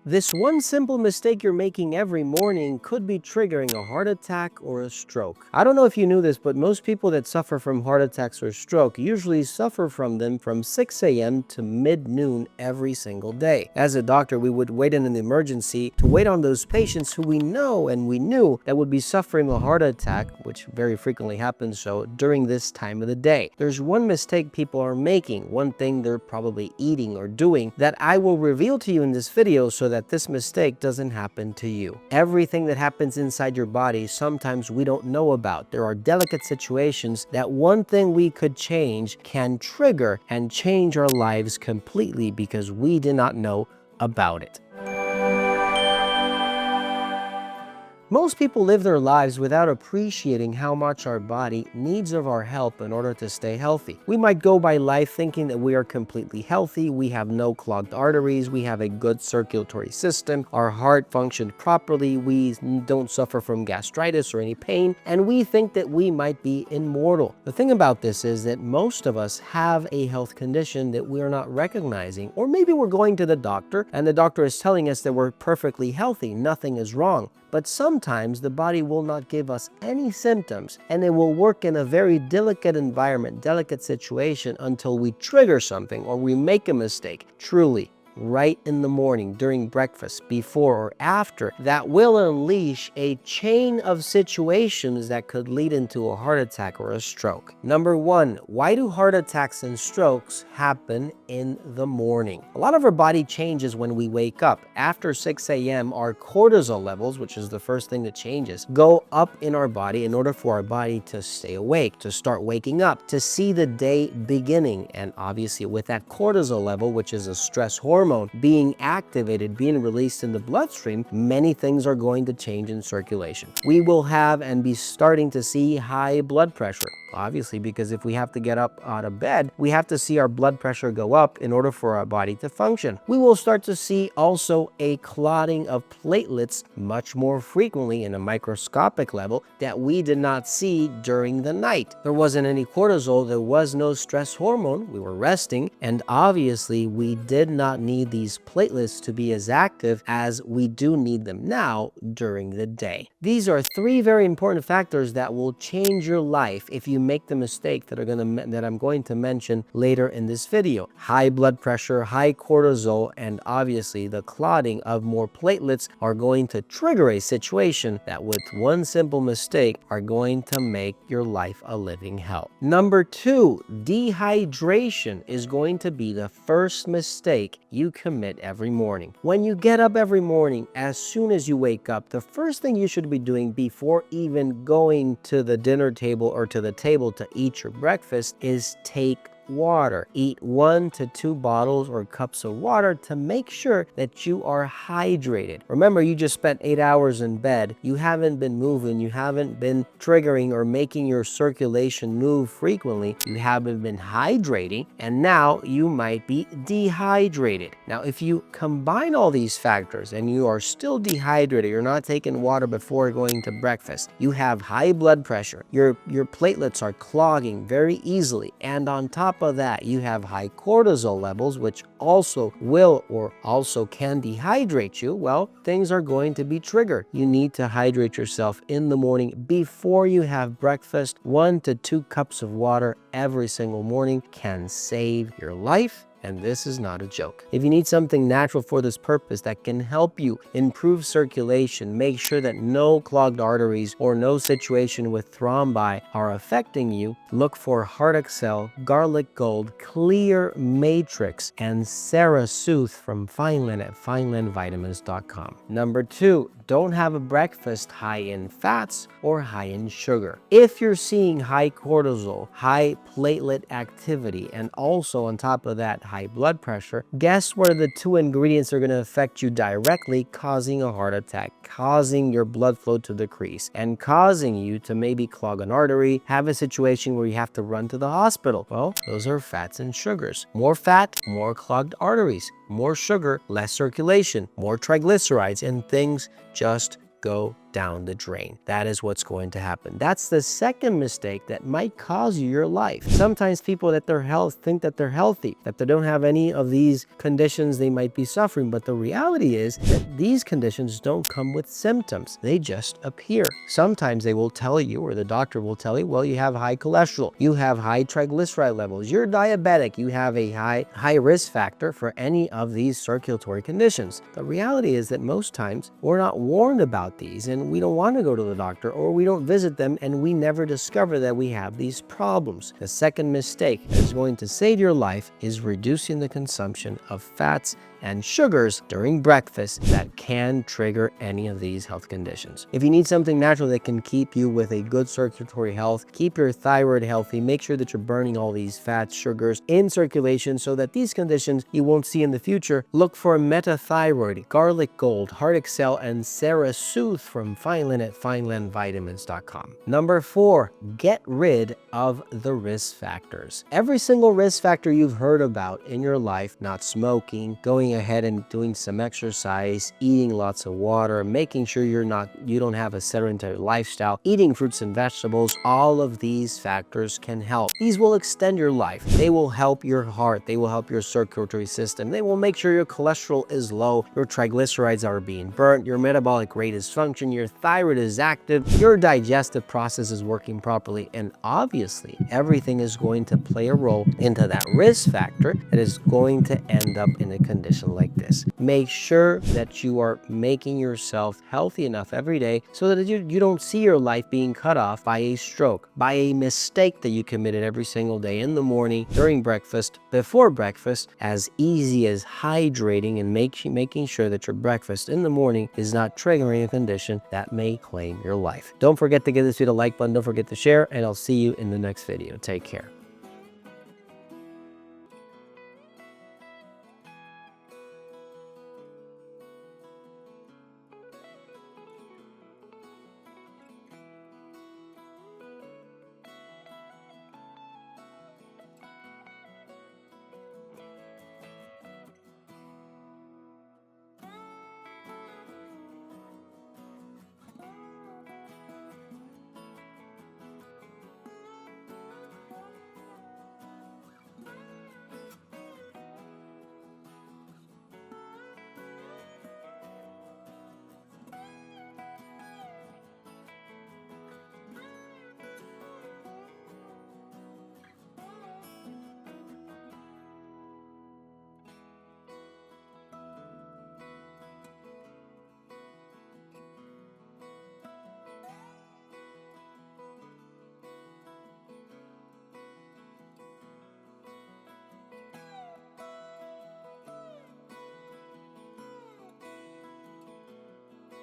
This one simple mistake you're making every morning could be triggering a heart attack or a stroke. I don't know if you knew this, but most people that suffer from heart attacks or stroke usually suffer from them from 6 a.m. to mid-noon every single day. As a doctor, we would wait in an emergency to wait on those patients who we know and we knew that would be suffering a heart attack, which very frequently happens so during this time of the day. There's one mistake people are making, one thing they're probably eating or doing that I will reveal to you in this video so that this mistake doesn't happen to you. Everything that happens inside your body, sometimes we don't know about. There are delicate situations that one thing we could change can trigger and change our lives completely because we did not know about it. Most people live their lives without appreciating how much our body needs of our help in order to stay healthy. We might go by life thinking that we are completely healthy, we have no clogged arteries, we have a good circulatory system, our heart functions properly, we don't suffer from gastritis or any pain, and we think that we might be immortal. The thing about this is that most of us have a health condition that we are not recognizing, or maybe we're going to the doctor and the doctor is telling us that we're perfectly healthy, nothing is wrong. But sometimes the body will not give us any symptoms and it will work in a very delicate environment, delicate situation until we trigger something or we make a mistake. Truly, right in the morning, during breakfast, before or after, that will unleash a chain of situations that could lead into a heart attack or a stroke. Number one, why do heart attacks and strokes happen in the morning? A lot of our body changes when we wake up. After 6 a.m., our cortisol levels, which is the first thing that changes, go up in our body in order for our body to stay awake, to start waking up, to see the day beginning. And obviously with that cortisol level, which is a stress hormone, being activated, being released in the bloodstream, many things are going to change in circulation. We will have and be starting to see high blood pressure. Obviously, because if we have to get up out of bed, we have to see our blood pressure go up in order for our body to function. We will start to see also a clotting of platelets much more frequently in a microscopic level that we did not see during the night. There wasn't any cortisol, there was no stress hormone, we were resting, and obviously we did not need these platelets to be as active as we do need them now during the day. These are three very important factors that will change your life if you make the mistake that I'm going to mention later in this video. High blood pressure, high cortisol, and obviously the clotting of more platelets are going to trigger a situation that with one simple mistake are going to make your life a living hell. Number two, dehydration is going to be the first mistake you commit every morning. When you get up every morning, as soon as you wake up, the first thing you should be doing before even going to the dinner table or to the table to eat your breakfast is take water. Eat 1 to 2 bottles or cups of water to make sure that you are hydrated. Remember, you just spent 8 hours in bed. You haven't been moving. You haven't been triggering or making your circulation move frequently. You haven't been hydrating, and now you might be dehydrated. Now, if you combine all these factors and you are still dehydrated, you're not taking water before going to breakfast, you have high blood pressure, your platelets are clogging very easily, and on top of that, you have high cortisol levels, which also will or also can dehydrate you, well, things are going to be triggered. You need to hydrate yourself in the morning before you have breakfast. 1 to 2 cups of water every single morning can save your life. And this is not a joke. If you need something natural for this purpose that can help you improve circulation, make sure that no clogged arteries or no situation with thrombi are affecting you, look for Heart Excel, Garlic Gold, Clear Matrix, and Sarasooth from Fineland at finelandvitamins.com. Number two, don't have a breakfast high in fats or high in sugar. If you're seeing high cortisol, high platelet activity, and also on top of that, high blood pressure, guess where the two ingredients are going to affect you directly, causing a heart attack, causing your blood flow to decrease, and causing you to maybe clog an artery, have a situation where you have to run to the hospital. Well, those are fats and sugars. More fat, more clogged arteries. More sugar, less circulation, more triglycerides, and things just go down the drain. That is what's going to happen. That's the second mistake that might cause you your life. Sometimes people think that they're healthy, that they don't have any of these conditions they might be suffering, but the reality is that these conditions don't come with symptoms. They just appear. Sometimes they will tell you, or the doctor will tell you, well, you have high cholesterol, you have high triglyceride levels, you're diabetic, you have a high risk factor for any of these circulatory conditions. The reality is that most times we're not warned about these, and we don't want to go to the doctor, or we don't visit them, and we never discover that we have these problems. The second mistake that is going to save your life is reducing the consumption of fats and sugars during breakfast that can trigger any of these health conditions. If you need something natural that can keep you with a good circulatory health, keep your thyroid healthy, make sure that you're burning all these fats, sugars in circulation so that these conditions you won't see in the future, look for Metathyroid, Garlic Gold, Heart Excel, and Ceresooth from Fineland at finelandvitamins.com. Number 4, get rid of the risk factors. Every single risk factor you've heard about in your life, not smoking, going ahead and doing some exercise, eating lots of water, making sure you don't have a sedentary lifestyle, eating fruits and vegetables, all of these factors can help. These will extend your life. They will help your heart. They will help your circulatory system. They will make sure your cholesterol is low, your triglycerides are being burnt, your metabolic rate is functioning, your thyroid is active, your digestive process is working properly, and obviously everything is going to play a role into that risk factor that is going to end up in a condition like this. Make sure that you are making yourself healthy enough every day so that you don't see your life being cut off by a stroke, by a mistake that you committed every single day in the morning, during breakfast, before breakfast, as easy as hydrating and making sure that your breakfast in the morning is not triggering a condition that may claim your life. Don't forget to give this video a like button, don't forget to share, and I'll see you in the next video. Take care.